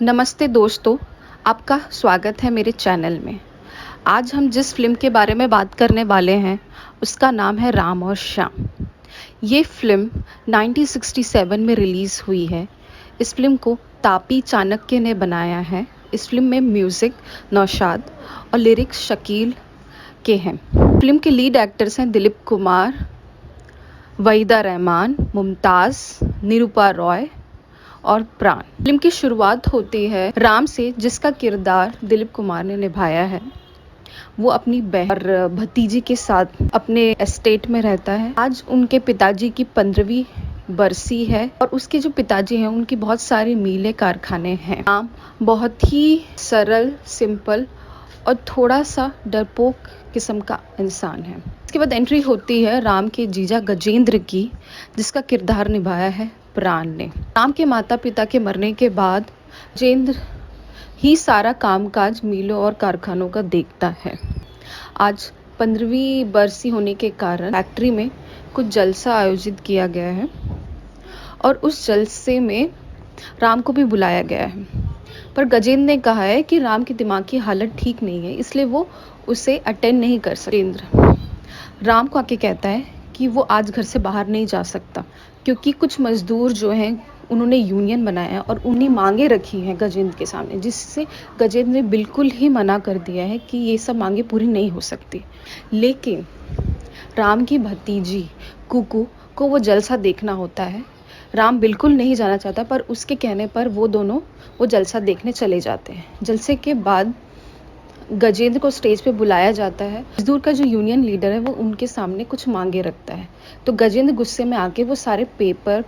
नमस्ते दोस्तों, आपका स्वागत है मेरे चैनल में। आज हम जिस फ़िल्म के बारे में बात करने वाले हैं, उसका नाम है राम और श्याम। ये फ़िल्म 1967 में रिलीज़ हुई है। इस फ़िल्म को तापी चाणक्य ने बनाया है। इस फ़िल्म में म्यूज़िक नौशाद और लिरिक्स शकील के हैं। फ़िल्म के लीड एक्टर्स हैं दिलीप कुमार, वहीदा रहमान, मुमताज़, निरूपा रॉय और प्राण। फिल्म की शुरुआत होती है राम से, जिसका किरदार दिलीप कुमार ने निभाया है। वो अपनी बहन और भतीजी के साथ अपने एस्टेट में रहता है। आज उनके पिताजी की 15वीं बरसी है और उसके जो पिताजी हैं उनकी बहुत सारी मीलें कारखाने हैं। राम बहुत ही सरल, सिंपल और थोड़ा सा डरपोक किस्म का इंसान है। इसके बाद एंट्री होती है राम के जीजा गजेंद्र की, जिसका किरदार निभाया है प्राण ने। राम के माता पिता के मरने के बाद गजेंद्र ही सारा कामकाज मिलों और कारखानों का देखता है। आज 15वीं बरसी होने के कारण फैक्ट्री में कुछ जलसा आयोजित किया गया है और उस जलसे में राम को भी बुलाया गया है। पर गजेंद्र ने कहा है कि राम की दिमाग की हालत ठीक नहीं है, इसलिए वो उसे अटेंड नहीं कर सकते। गजेंद्र राम को आके कहता है कि वो आज घर से बाहर नहीं जा सकता, क्योंकि कुछ मजदूर जो हैं उन्होंने यूनियन बनाया है और उन्हीं मांगे रखी हैं गजेंद्र के सामने, जिससे गजेंद्र ने बिल्कुल ही मना कर दिया है कि ये सब मांगे पूरी नहीं हो सकती। लेकिन राम की भतीजी कुकू को वो जलसा देखना होता है। राम बिल्कुल नहीं जाना चाहता, पर उसके कहने पर वो दोनों वो जलसा देखने चले जाते हैं। जलसे के बाद गजेंद्र को स्टेज पे बुलाया जाता है। मजदूर का जो यूनियन लीडर है वो उनके सामने कुछ मांगे रखता है, तो गजेंद्र गुस्से में आके वो सारे पेपर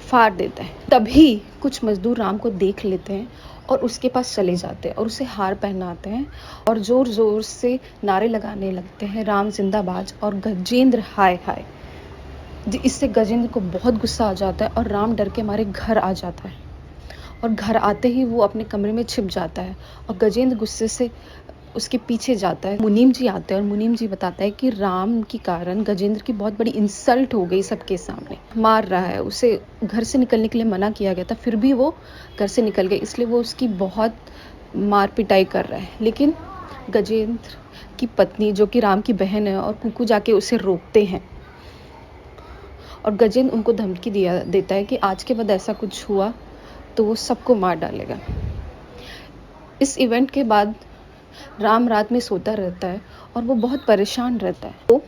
फाड़ देता है। तभी कुछ मजदूर राम को देख लेते हैं और उसके पास चले जाते हैं और उसे हार पहनाते हैं और जोर जोर से नारे लगाने लगते हैं, राम जिंदाबाद और गजेंद्र हाय हाय। इससे गजेंद्र को बहुत गुस्सा आ जाता है और राम डर के मारे घर आ जाता है और घर आते ही वो अपने कमरे में छिप जाता है और गजेंद्र गुस्से से उसके पीछे जाता है। मुनीम जी आते हैं और मुनीम जी बताता है कि राम के कारण गजेंद्र की बहुत बड़ी इंसल्ट हो गई, सबके सामने मार रहा है उसे। घर से निकलने के लिए मना किया गया था, फिर भी वो घर से निकल गए, इसलिए वो उसकी बहुत मार पिटाई कर रहा है। लेकिन गजेंद्र की पत्नी, जो कि राम की बहन है, और कुकू जाके उसे रोकते हैं और गजेंद्र उनको धमकी देता है कि आज के बाद ऐसा कुछ हुआ तो वो सबको मार डालेगा। इस इवेंट के बाद राम रात में सोता रहता है और वो बहुत परेशान रहता है। तो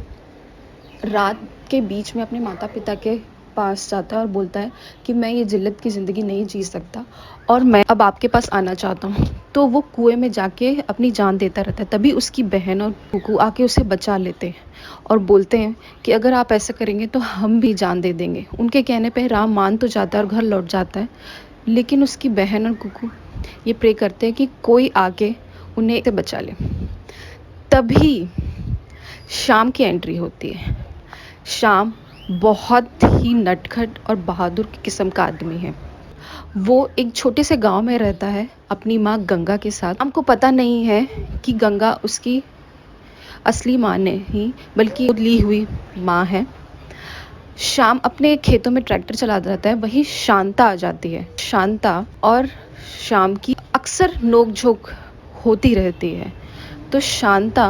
रात के बीच में अपने माता पिता के पास जाता है और बोलता है कि मैं ये जिल्लत की ज़िंदगी नहीं जी सकता और मैं अब आपके पास आना चाहता हूँ। तो वो कुएं में जाके अपनी जान देता रहता है। तभी उसकी बहन और कुकू आके उसे बचा लेते हैं और बोलते हैं कि अगर आप ऐसा करेंगे तो हम भी जान दे देंगे। उनके कहने पे राम मान तो जाता है और घर लौट जाता है, लेकिन उसकी बहन और कुकू ये प्रे करते हैं कि कोई आके उन्हें से बचा ले। तभी श्याम की एंट्री होती है। श्याम बहुत ही नटखट और बहादुर किस्म का आदमी है। वो एक छोटे से गांव में रहता है अपनी माँ गंगा के साथ। हमको पता नहीं है कि गंगा उसकी असली माँ नहीं, बल्कि ली हुई माँ है। श्याम अपने खेतों में ट्रैक्टर चलाता रहता है, वही शांता आ जाती है। शांता और श्याम की अक्सर नोक-झोंक होती रहती है, तो शांता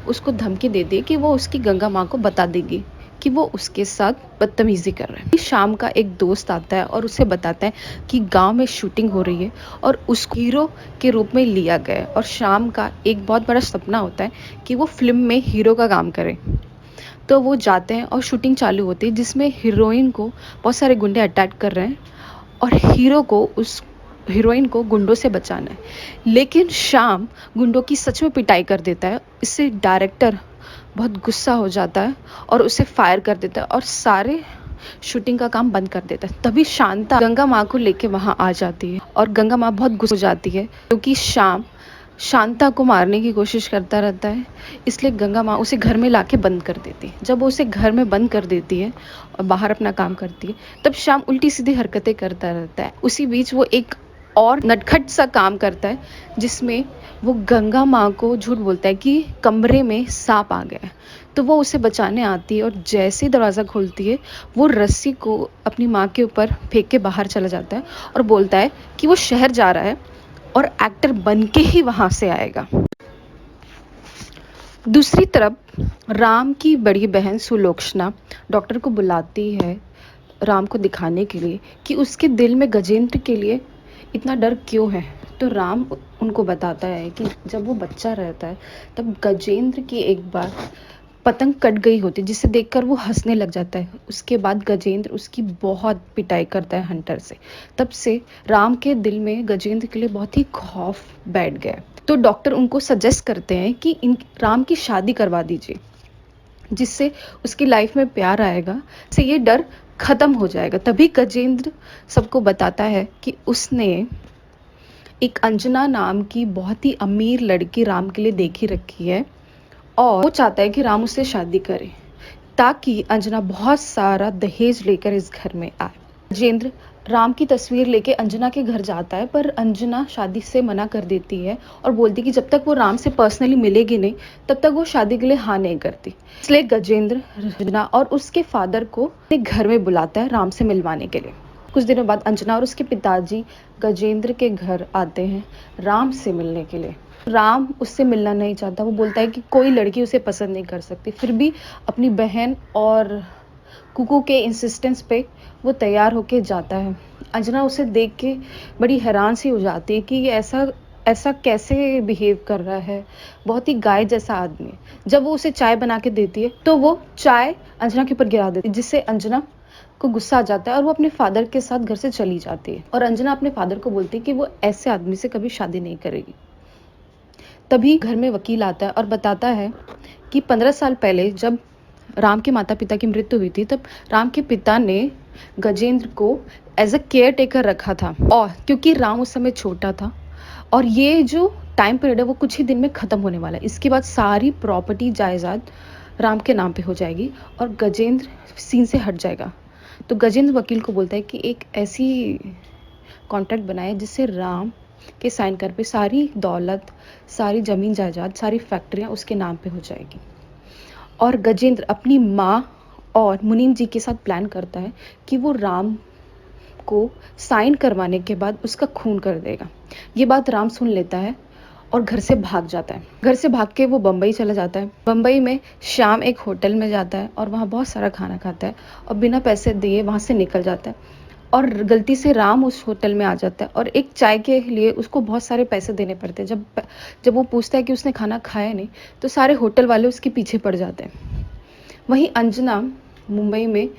उसको धमकी देती है कि वो उसकी गंगा माँ को बता देगी कि वो उसके साथ बदतमीजी कर रहा है। शाम का एक दोस्त आता है और उसे बताता है कि गांव में शूटिंग हो रही है और उसको हीरो के रूप में लिया गया है और शाम का एक बहुत बड़ा सपना होता है कि वो फिल्म में हीरो का काम करे। तो वो जाते हैं और शूटिंग चालू होती है, जिसमें हीरोइन को बहुत सारे गुंडे अटैक कर रहे हैं और हीरो को उस हीरोइन को गुंडों से बचाना है। लेकिन श्याम गुंडों की सच में पिटाई कर देता है। इससे डायरेक्टर बहुत गुस्सा हो जाता है और उसे फायर कर देता है और सारे शूटिंग का काम बंद कर देता है। तभी शांता गंगा माँ को लेके वहाँ आ जाती है और गंगा माँ बहुत गुस्सा हो जाती है, क्योंकि श्याम शांता को मारने की कोशिश करता रहता है। इसलिए गंगा माँ उसे घर में लाके बंद कर देती है। जब वो उसे घर में बंद कर देती है और बाहर अपना काम करती है, तब श्याम उल्टी सीधी हरकतें करता रहता है। उसी बीच वो एक और नटखट सा काम करता है, जिसमें वो गंगा माँ को झूठ बोलता है कि कमरे में सांप आ गया है। तो वो उसे बचाने आती है और जैसे ही दरवाज़ा खोलती है, वो रस्सी को अपनी माँ के ऊपर फेंक के बाहर चला जाता है और बोलता है कि वो शहर जा रहा है और एक्टर बन के ही वहाँ से आएगा। दूसरी तरफ राम की बड़ी बहन सुलोचना डॉक्टर को बुलाती है राम को दिखाने के लिए कि उसके दिल में गजेंद्र के लिए इतना डर क्यों है। तो राम उनको बताता है कि जब वो बच्चा रहता है तब गजेंद्र की एक बार पतंग कट गई होती है, जिसे देखकर वो हंसने लग जाता है। उसके बाद गजेंद्र उसकी बहुत पिटाई करता है हंटर से। तब से राम के दिल में गजेंद्र के लिए बहुत ही खौफ बैठ गया। तो डॉक्टर उनको सजेस्ट करते हैं कि इन राम की शादी करवा दीजिए, जिससे उसकी लाइफ में प्यार आएगा, से ये डर खत्म हो जाएगा। तभी गजेंद्र सबको बताता है कि उसने एक अंजना नाम की बहुत ही अमीर लड़की राम के लिए देखी रखी है और वो चाहता है कि राम उससे शादी करे ताकि अंजना बहुत सारा दहेज लेकर इस घर में आए। गजेंद्र राम की तस्वीर लेके अंजना के घर जाता है, पर अंजना शादी से मना कर देती है और बोलती है कि जब तक वो राम से पर्सनली मिलेगी नहीं तब तक वो शादी के लिए हाँ नहीं करती। इसलिए गजेंद्र अंजना और उसके फादर को अपने घर में बुलाता है राम से मिलवाने के लिए। कुछ दिनों बाद अंजना और उसके पिताजी गजेंद्र के घर आते हैं राम से मिलने के लिए। राम उससे मिलना नहीं चाहता। वो बोलता है कि कोई लड़की उसे पसंद नहीं कर सकती। फिर भी अपनी बहन और कुकू के इंसिस्टेंस पे वो तैयार होके जाता है। अंजना उसे देख के बड़ी हैरान सी हो जाती है कि ये ऐसा ऐसा कैसे बिहेव कर रहा है, बहुत ही गाय जैसा आदमी है। जब वो उसे चाय बना के देती है तो वो चाय अंजना के ऊपर गिरा देती है, जिससे अंजना को गुस्सा आ जाता है और वो अपने फादर के साथ घर से चली जाती है। और अंजना अपने फादर को बोलती है कि वो ऐसे आदमी से कभी शादी नहीं करेगी। तभी घर में वकील आता है और बताता है कि 15 साल पहले जब राम के माता पिता की मृत्यु हुई थी तब राम के पिता ने गजेंद्र को एज अ केयर टेकर रखा था, और क्योंकि राम उस समय छोटा था और ये जो टाइम पीरियड है वो कुछ ही दिन में ख़त्म होने वाला है। इसके बाद सारी प्रॉपर्टी जायदाद राम के नाम पे हो जाएगी और गजेंद्र सीन से हट जाएगा। तो गजेंद्र वकील को बोलता है कि एक ऐसी कॉन्ट्रैक्ट बनाए जिससे राम के साइन कर पे सारी दौलत, सारी ज़मीन जायदाद, सारी फैक्ट्रियाँ उसके नाम पे हो जाएगी। और गजेंद्र अपनी माँ और मुनीम जी के साथ प्लान करता है कि वो राम को साइन करवाने के बाद उसका खून कर देगा। ये बात राम सुन लेता है और घर से भाग जाता है। घर से भाग के वो बम्बई चला जाता है। बम्बई में शाम एक होटल में जाता है और वहाँ बहुत सारा खाना खाता है और बिना पैसे दिए वहाँ से निकल जाता है। और गलती से राम उस होटल में आ जाता है और एक चाय के लिए उसको बहुत सारे पैसे देने पड़ते हैं। जब वो पूछता है कि उसने खाना खाया नहीं तो सारे होटल वाले उसके पीछे पड़ जाते हैं। वहीं अंजना मुंबई में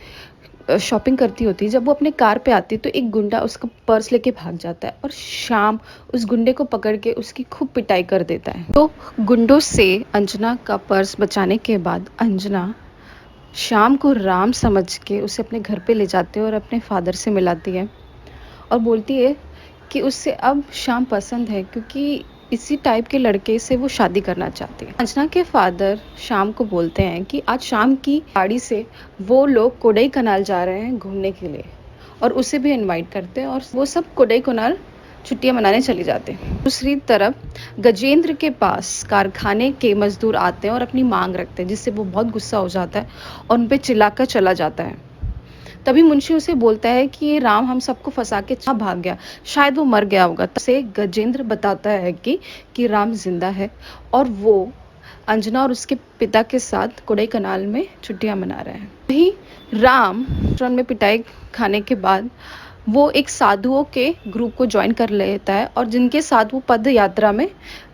शॉपिंग करती होती है। जब वो अपने कार पे आती है तो एक गुंडा उसका पर्स लेके भाग जाता है और शाम उस गुंडे को पकड़ के उसकी खूब पिटाई कर देता है। तो गुंडों से अंजना का पर्स बचाने के बाद अंजना शाम को राम समझ के उसे अपने घर पे ले जाती है और अपने फादर से मिलाती है और बोलती है कि उससे अब शाम पसंद है, क्योंकि इसी टाइप के लड़के से वो शादी करना चाहती है। अंजना के फादर शाम को बोलते हैं कि आज शाम की गाड़ी से वो लोग कोडई कनाल जा रहे हैं घूमने के लिए और उसे भी इनवाइट करते हैं और वो सब कोडई कनाल छुट्टियां मनाने चले जाते हैं। दूसरी तरफ गजेंद्र के पास कारखाने के मजदूर आते हैं और अपनी मांग रखते हैं, जिससे वो बहुत गुस्सा हो जाता है और उन पे चिल्लाकर चला जाता है। तभी मुंशी उसे बोलता है कि ये राम हम सबको फंसा के भाग गया, शायद वो मर गया होगा। तब से गजेंद्र बताता है कि राम जिंदा है और वो अंजना और उसके पिता के साथ कोडई कनाल में छुट्टियां मना रहे हैं। वहीं राम रेस्टोरेंट में पिटाई खाने के बाद वो एक साधुओं के ग्रुप को ज्वाइन कर लेता है और जिनके साथ वो पद यात्रा में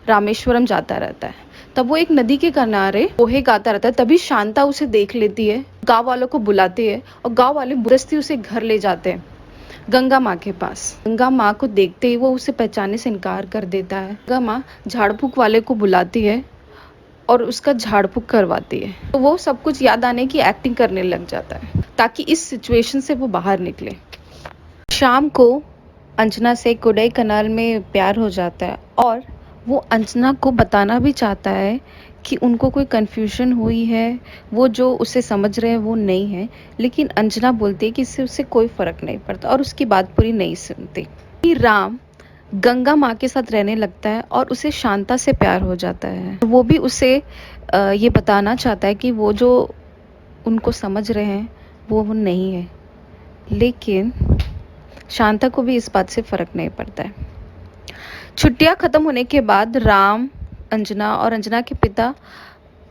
रामेश्वरम जाता रहता है। तब वो एक नदी के किनारे पोहे गाता रहता है। तभी शांता उसे देख लेती है, गांव वालों को बुलाती है और गांव वाले जबरदस्ती उसे घर ले जाते हैं गंगा माँ के पास। गंगा माँ को देखते ही वो उसे पहचानने से इनकार कर देता है। गंगा माँ झाड़ फूक वाले को बुलाती है और उसका झाड़ फूक करवाती है। तो वो सब कुछ याद आने की एक्टिंग करने लग जाता है ताकि इस सिचुएशन से वो बाहर निकले। शाम को अंजना से कोडई कनाल में प्यार हो जाता है और वो अंजना को बताना भी चाहता है कि उनको कोई कन्फ्यूजन हुई है, वो जो उसे समझ रहे हैं वो नहीं है। लेकिन अंजना बोलती है कि इससे उससे कोई फ़र्क नहीं पड़ता और उसकी बात पूरी नहीं सुनती। राम गंगा माँ के साथ रहने लगता है और उसे शांता से प्यार हो जाता है। वो भी उसे ये बताना चाहता है कि वो जो उनको समझ रहे हैं वो नहीं है, लेकिन शांता को भी इस बात से फ़र्क नहीं पड़ता है। छुट्टियां खत्म होने के बाद राम, अंजना और अंजना के पिता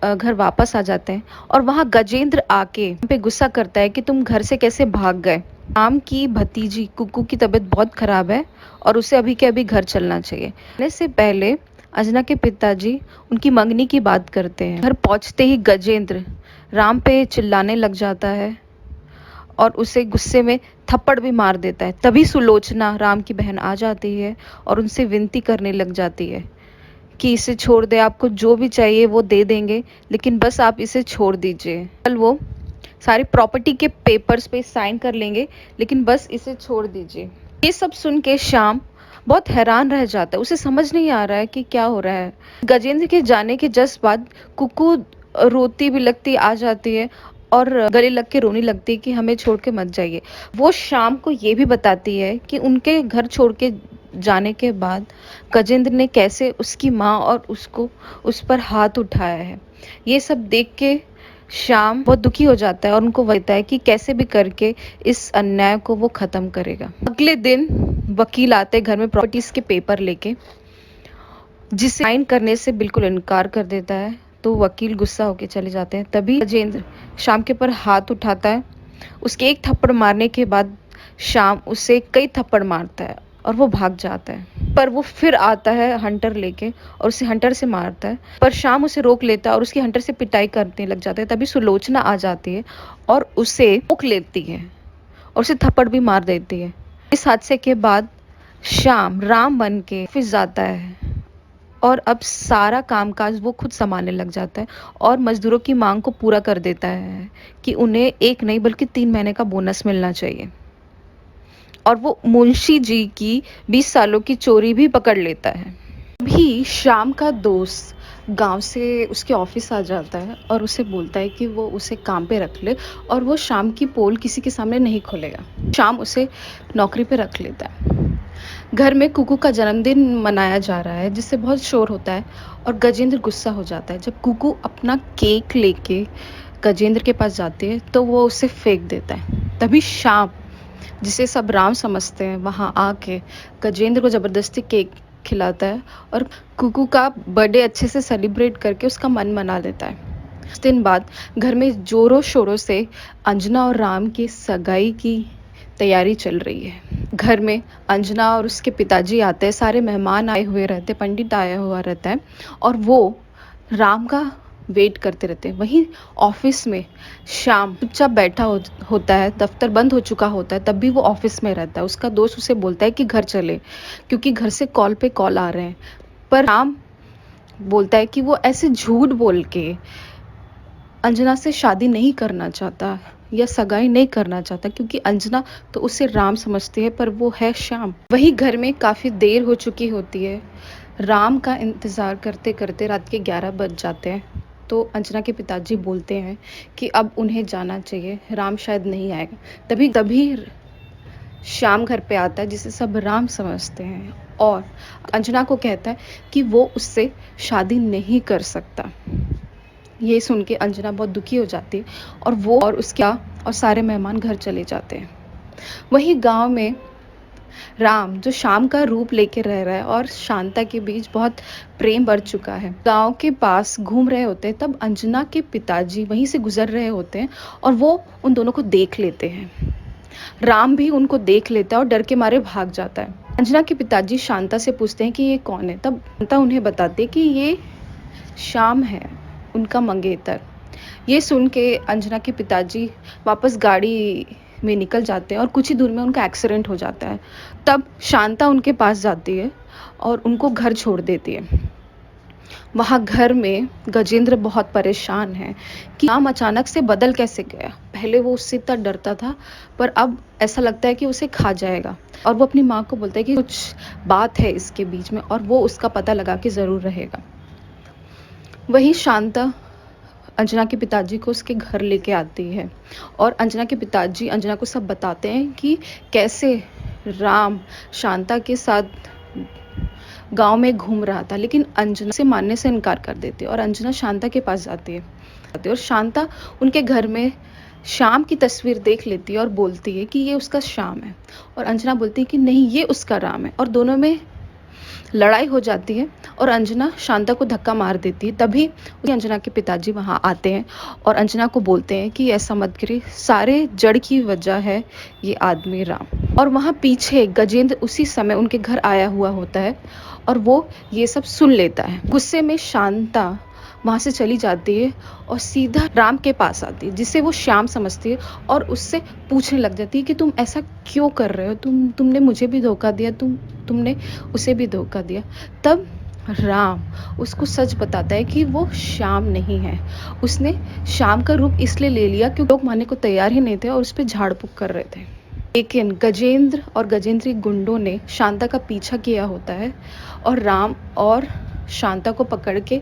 घर वापस आ जाते हैं और वहाँ गजेंद्र आके उन पे गुस्सा करता है कि तुम घर से कैसे भाग गए। राम की भतीजी कुकू की तबीयत बहुत खराब है और उसे अभी के अभी घर चलना चाहिए। आने से पहले अंजना के पिताजी उनकी मंगनी की बात करते हैं। घर पहुंचते ही गजेंद्र राम पे चिल्लाने लग जाता है और उसे गुस्से में थप्पड़ भी मार देता है। तभी सुलोचना, राम की बहन, आ जाती है और उनसे विनती करने लग जाती है कि इसे छोड़ दे, आपको जो भी चाहिए वो दे देंगे, लेकिन बस आप इसे छोड़ दीजिए। कल वो सारी प्रॉपर्टी के पेपर्स पे साइन कर लेंगे, लेकिन बस इसे छोड़ दीजिए। ये सब सुन के श्याम बहुत हैरान रह जाता है। उसे समझ नहीं आ रहा है कि क्या हो रहा है। गजेंद्र के जाने के जस्ट बाद कुकू रोती बिलखती आ जाती है और गले लग के रोने लगती है कि हमें छोड़ के मत जाइए। वो शाम को ये भी बताती है कि उनके घर छोड़ के जाने के बाद गजेंद्र ने कैसे उसकी माँ और उसको उस पर हाथ उठाया है। ये सब देख के श्याम बहुत दुखी हो जाता है और उनको कहता है कि कैसे भी करके इस अन्याय को वो खत्म करेगा। अगले दिन वकील आते हैं घर में प्रॉपर्टीज के पेपर लेके, जिसे साइन करने से बिल्कुल इनकार कर देता है। तो वकील गुस्सा होकर चले जाते हैं। तभी गजेंद्र श्याम के ऊपर हाथ उठाता है। उसके एक थप्पड़ मारने के बाद श्याम उसे कई थप्पड़ मारता है और वो भाग जाता है। पर वो फिर आता है हंटर लेके और उसे हंटर से मारता है, पर श्याम उसे रोक लेता है और उसकी हंटर से पिटाई करने लग जाता है। तभी सुलोचना आ जाती है और उसे रोक लेती है और उसे थप्पड़ भी मार देती है। इस हादसे के बाद श्याम राम बन के ऑफिस जाता है और अब सारा कामकाज वो खुद संभालने लग जाता है और मजदूरों की मांग को पूरा कर देता है कि उन्हें एक नहीं बल्कि 3 महीने का बोनस मिलना चाहिए। और वो मुंशी जी की 20 सालों की चोरी भी पकड़ लेता है। अभी शाम का दोस्त गांव से उसके ऑफिस आ जाता है और उसे बोलता है कि वो उसे काम पे रख ले और वो शाम की पोल किसी के सामने नहीं खोलेगा। शाम उसे नौकरी पे रख लेता है। घर में कुकू का जन्मदिन मनाया जा रहा है, जिससे बहुत शोर होता है और गजेंद्र गुस्सा हो जाता है। जब कुकू अपना केक लेके गजेंद्र के पास जाती है तो वो उसे फेंक देता है। तभी शाम, जिसे सब राम समझते हैं, वहाँ आके गजेंद्र को ज़बरदस्ती केक खिलाता है और कुकू का बर्थडे अच्छे से सेलिब्रेट करके उसका मन मना लेता है। कुछ दिन बाद घर में जोरों शोरों से अंजना और राम की सगाई की तैयारी चल रही है। घर में अंजना और उसके पिताजी आते हैं, सारे मेहमान आए हुए रहते, पंडित आया हुआ रहता है और वो राम का वेट करते रहते हैं। वहीं ऑफिस में शाम चुपचाप बैठा होता है, दफ्तर बंद हो चुका होता है, तब भी वो ऑफिस में रहता है। उसका दोस्त उसे बोलता है कि घर चले, क्योंकि घर से कॉल पे कॉल आ रहे हैं। पर राम बोलता है कि वो ऐसे झूठ बोल के अंजना से शादी नहीं करना चाहता या सगाई नहीं करना चाहता, क्योंकि अंजना तो उसे राम समझती है पर वो है श्याम। वही घर में काफ़ी देर हो चुकी होती है। राम का इंतज़ार करते करते रात के 11 बज जाते हैं। तो अंजना के पिताजी बोलते हैं कि अब उन्हें जाना चाहिए, राम शायद नहीं आएगा। तभी तभी श्याम घर पे आता है, जिसे सब राम समझते हैं, और अंजना को कहता है कि वो उससे शादी नहीं कर सकता। ये सुन के अंजना बहुत दुखी हो जाती है और वो और उसके और सारे मेहमान घर चले जाते हैं। वहीं गांव में राम, जो शाम का रूप लेके रह रहा है, और शांता के बीच बहुत प्रेम बढ़ चुका है, गांव के पास घूम रहे होते हैं। तब अंजना के पिताजी वहीं से गुजर रहे होते हैं और वो उन दोनों को देख लेते हैं। राम भी उनको देख लेता है और डर के मारे भाग जाता है। अंजना के पिताजी शांता से पूछते हैं कि ये कौन है। तब शांता उन्हें बताती है कि ये श्याम है, उनका मंगेतर। ये सुन के अंजना के पिताजी वापस गाड़ी में निकल जाते हैं और कुछ ही दूर में उनका एक्सीडेंट हो जाता है। तब शांता उनके पास जाती है और उनको घर छोड़ देती है। वहाँ घर में गजेंद्र बहुत परेशान है कि राम अचानक से बदल कैसे गया। पहले वो उससे इतना डरता था, पर अब ऐसा लगता है कि उसे खा जाएगा। और वो अपनी माँ को बोलता है कि कुछ बात है इसके बीच में और वो उसका पता लगा के ज़रूर रहेगा। वही शांता अंजना के पिताजी को उसके घर लेके आती है और अंजना के पिताजी अंजना को सब बताते हैं कि कैसे राम शांता के साथ गांव में घूम रहा था, लेकिन अंजना से मानने से इनकार कर देती है और अंजना शांता के पास जाती है और शांता उनके घर में शाम की तस्वीर देख लेती है और बोलती है कि ये उसका श्याम है, और अंजना बोलती है कि नहीं, ये उसका राम है। और दोनों में लड़ाई हो जाती है और अंजना शांता को धक्का मार देती है। तभी अंजना के पिताजी वहाँ आते हैं और अंजना को बोलते हैं कि ऐसा मत करिए, सारे जड़ की वजह है ये आदमी राम। और वहाँ पीछे गजेंद्र उसी समय उनके घर आया हुआ होता है और वो ये सब सुन लेता है। गुस्से में शांता वहाँ से चली जाती है और सीधा राम के पास आती है, जिसे वो श्याम समझती है, और उससे पूछने लग जाती है कि तुम ऐसा क्यों कर रहे हो, तुमने मुझे भी धोखा दिया, तुमने उसे भी धोखा दिया। तब राम उसको सच बताता है कि वो श्याम नहीं है, उसने श्याम का रूप इसलिए ले लिया क्योंकि लोग मानने को तैयार ही नहीं थे और उस पर झाड़ फूक कर रहे थे। लेकिन गजेंद्र और गजेंद्री गुंडों ने शांता का पीछा किया होता है और राम और शांता को पकड़ के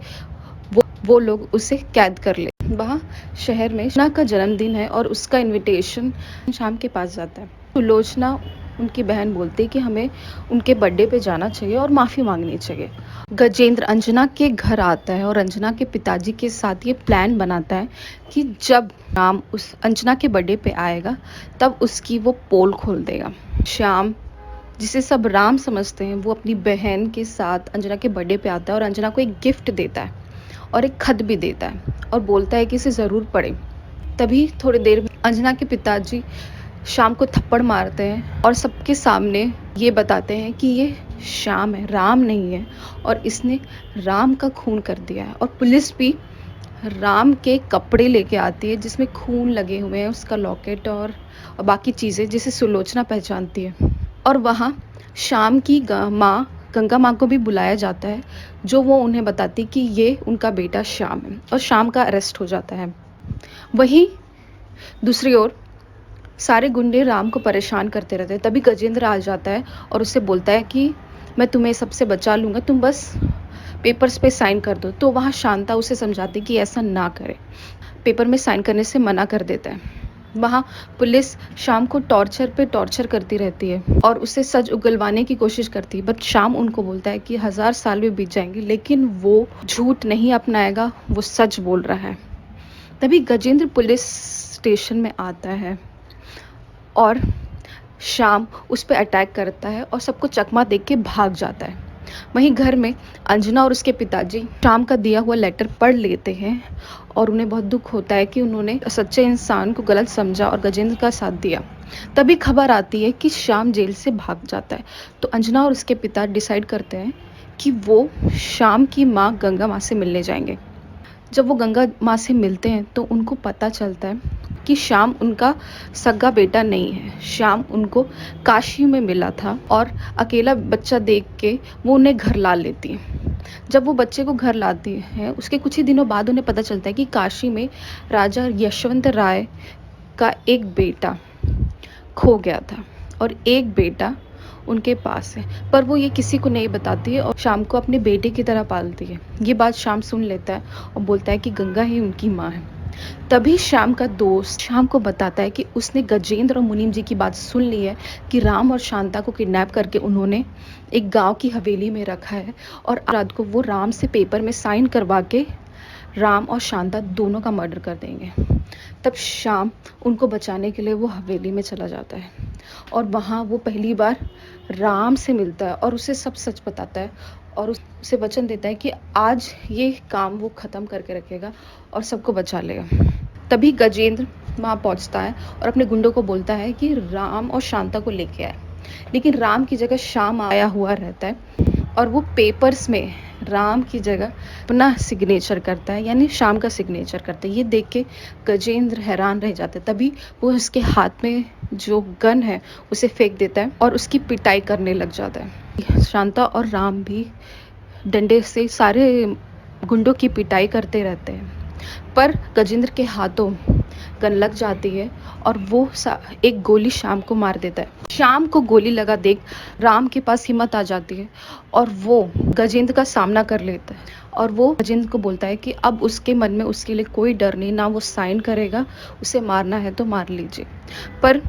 वो लोग उसे कैद कर ले। वहाँ शहर में सुलोचना का जन्मदिन है और उसका इनविटेशन शाम के पास जाता है। सुलोचना उनकी बहन बोलती है कि हमें उनके बर्थडे पे जाना चाहिए और माफ़ी मांगनी चाहिए। गजेंद्र अंजना के घर आता है और अंजना के पिताजी के साथ ये प्लान बनाता है कि जब राम उस अंजना के बर्थडे पे आएगा तब उसकी वो पोल खोल देगा। श्याम, जिसे सब राम समझते हैं, वो अपनी बहन के साथ अंजना के बर्थडे पे आता है और अंजना को एक गिफ्ट देता है और एक खत भी देता है और बोलता है कि इसे ज़रूर पढ़े। तभी थोड़ी देर में अंजना के पिताजी श्याम को थप्पड़ मारते हैं और सबके सामने ये बताते हैं कि ये श्याम है, राम नहीं है, और इसने राम का खून कर दिया है। और पुलिस भी राम के कपड़े लेके आती है जिसमें खून लगे हुए हैं, उसका लॉकेट और बाकी चीज़ें जिसे सुलोचना पहचानती है। और वहाँ श्याम की गंगा माँ को भी बुलाया जाता है, जो वो उन्हें बताती कि ये उनका बेटा श्याम है, और श्याम का अरेस्ट हो जाता है। वहीं दूसरी ओर सारे गुंडे राम को परेशान करते रहते हैं। तभी गजेंद्र आ जाता है और उससे बोलता है कि मैं तुम्हें सबसे बचा लूँगा, तुम बस पेपर्स पे साइन कर दो। तो वहाँ शांता उसे समझाती कि ऐसा ना करे, पेपर में साइन करने से मना कर देता है। वहाँ पुलिस शाम को टॉर्चर पे टॉर्चर करती रहती है और उसे सच उगलवाने की कोशिश करती है, बट शाम उनको बोलता है कि 1000 साल भी बीत जाएंगे लेकिन वो झूठ नहीं अपनाएगा, वो सच बोल रहा है। तभी गजेंद्र पुलिस स्टेशन में आता है और शाम उस पर अटैक करता है और सबको चकमा देख के भाग जाता है। वहीं घर में अंजना और उसके पिताजी शाम का दिया हुआ लेटर पढ़ लेते हैं और उन्हें बहुत दुख होता है कि उन्होंने सच्चे इंसान को गलत समझा और गजेंद्र का साथ दिया। तभी खबर आती है कि श्याम जेल से भाग जाता है। तो अंजना और उसके पिता डिसाइड करते हैं कि वो श्याम की माँ गंगा माँ से मिलने जाएंगे। जब वो गंगा माँ से मिलते हैं तो उनको पता चलता है कि श्याम उनका सगा बेटा नहीं है। श्याम उनको काशी में मिला था और अकेला बच्चा देख के वो उन्हें घर ला लेती है। जब वो बच्चे को घर लाती है उसके कुछ ही दिनों बाद उन्हें पता चलता है कि काशी में राजा यशवंत राय का एक बेटा खो गया था और एक बेटा उनके पास है, पर वो ये किसी को नहीं बताती है और शाम को अपने बेटे की तरह पालती है। ये बात शाम सुन लेता है और बोलता है कि गंगा ही उनकी माँ है। तभी श्याम का दोस्त श्याम को बताता है कि उसने गजेंद्र और मुनीम जी की बात सुन ली है कि राम और शांता को किडनैप करके उन्होंने एक गांव की हवेली में रखा है और रात को वो राम से पेपर में साइन करवा के राम और शांता दोनों का मर्डर कर देंगे। तब श्याम उनको बचाने के लिए वो हवेली में चला जाता है और वहाँ वो पहली बार राम से मिलता है और उसे सब सच बताता है और उसे वचन देता है कि आज ये काम वो ख़त्म करके रखेगा और सबको बचा लेगा। तभी गजेंद्र वहाँ पहुँचता है और अपने गुंडों को बोलता है कि राम और शांता को लेके आए, लेकिन राम की जगह श्याम आया हुआ रहता है और वो पेपर्स में राम की जगह अपना सिग्नेचर करता है, यानी श्याम का सिग्नेचर करता है। ये देख के गजेंद्र हैरान रह जाता है। तभी वो उसके हाथ में जो गन है उसे फेंक देता है और उसकी पिटाई करने लग जाता है। शांता और राम भी डंडे से सारे गुंडों की पिटाई करते रहते हैं, पर गजेंद्र के हाथों गन लग जाती है और वो एक गोली श्याम को मार देता है। श्याम को गोली लगा देख राम के पास हिम्मत आ जाती है और वो गजेंद्र का सामना कर लेता है और वो गजेंद्र को बोलता है कि अब उसके मन में उसके लिए कोई डर नहीं, ना वो साइन करेगा, उसे मारना है तो मार लीजिए। पर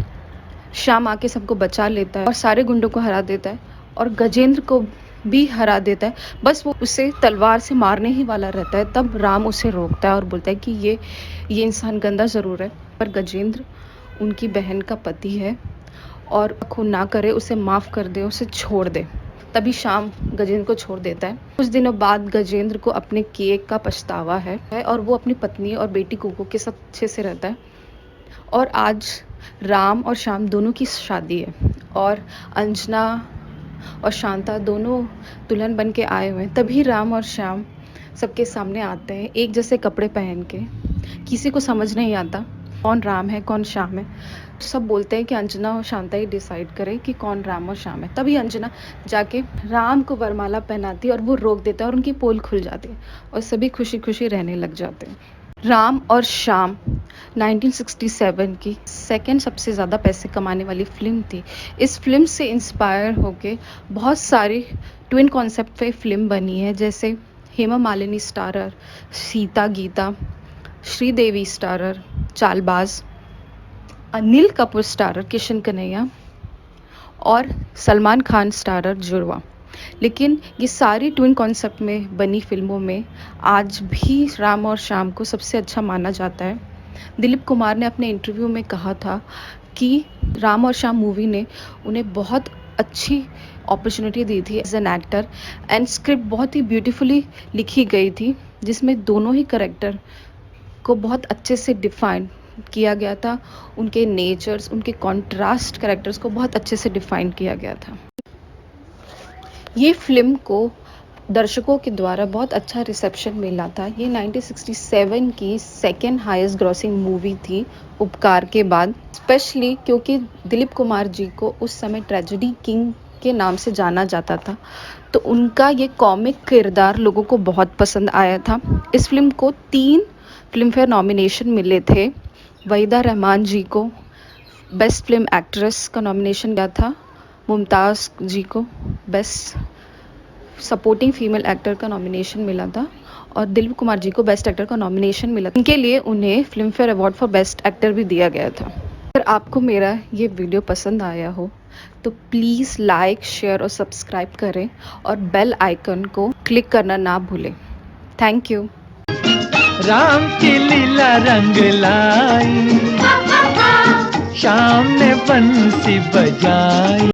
श्याम आके सबको बचा लेता है और सारे गुंडों को हरा देता है और गजेंद्र को भी हरा देता है। बस वो उसे तलवार से मारने ही वाला रहता है। तब राम उसे रोकता है और बोलता है कि ये इंसान गंदा ज़रूर है, पर गजेंद्र उनकी बहन का पति है और खून ना करे, उसे माफ़ कर दे, उसे छोड़ दे। तभी श्याम गजेंद्र को छोड़ देता है। कुछ दिनों बाद गजेंद्र को अपने किए का पछतावा है और वो अपनी पत्नी और बेटी कोको के साथ अच्छे से रहता है। और आज राम और श्याम दोनों की शादी है और अंजना और शांता दोनों दुल्हन बन के आए हुए हैं। तभी राम और श्याम सबके सामने आते हैं एक जैसे कपड़े पहन के। किसी को समझ नहीं आता कौन राम है कौन श्याम है। सब बोलते हैं कि अंजना और शांता ही डिसाइड करे कि कौन राम और श्याम है। तभी अंजना जाके राम को वरमाला पहनाती है और वो रोक देता है और उनकी पोल खुल जाती है और सभी खुशी खुशी रहने लग जाते हैं। राम और श्याम 1967 की सेकंड सबसे ज़्यादा पैसे कमाने वाली फिल्म थी। इस फिल्म से इंस्पायर होके बहुत सारी ट्विन कॉन्सेप्ट पे फिल्म बनी है, जैसे Hema Malini starrer Seeta Geeta, Sridevi starrer Chaalbaaz, Anil Kapoor starrer Kishen Kanhaiya और सलमान खान स्टारर जुड़वा। लेकिन ये सारी ट्विन कॉन्सेप्ट में बनी फिल्मों में आज भी राम और श्याम को सबसे अच्छा माना जाता है। दिलीप कुमार ने अपने इंटरव्यू में कहा था कि राम और श्याम मूवी ने उन्हें बहुत अच्छी अपॉर्चुनिटी दी थी as an actor and script बहुत ही ब्यूटीफुली लिखी गई थी, जिसमें दोनों ही कैरेक्टर को बहुत अच्छे से डिफाइन किया गया था। उनके नेचर्स, उनके कॉन्ट्रास्ट कैरेक्टर्स को बहुत अच्छे से डिफाइन किया गया था। ये फिल्म को दर्शकों के द्वारा बहुत अच्छा रिसेप्शन मिला था। ये 1967 की सेकेंड हाईएस्ट ग्रॉसिंग मूवी थी उपकार के बाद, स्पेशली क्योंकि दिलीप कुमार जी को उस समय ट्रेजेडी किंग के नाम से जाना जाता था, तो उनका ये कॉमिक किरदार लोगों को बहुत पसंद आया था। इस फिल्म को 3 फिल्म फेयर नॉमिनेशन मिले थे। वहीदा रहमान जी को बेस्ट फिल्म एक्ट्रेस का नॉमिनेशन मिला था, मुमताज़ जी को बेस्ट सपोर्टिंग फीमेल एक्टर का नॉमिनेशन मिला था और दिलीप कुमार जी को बेस्ट एक्टर का नॉमिनेशन मिला था। इनके लिए उन्हें film fair award for best actor भी दिया गया था। अगर आपको मेरा ये वीडियो पसंद आया हो तो प्लीज़ लाइक, शेयर और सब्सक्राइब करें और बेल आइकन को क्लिक करना ना भूलें। Thank you. राम की लीला रंग लाई, श्याम ने बंसी बजाई।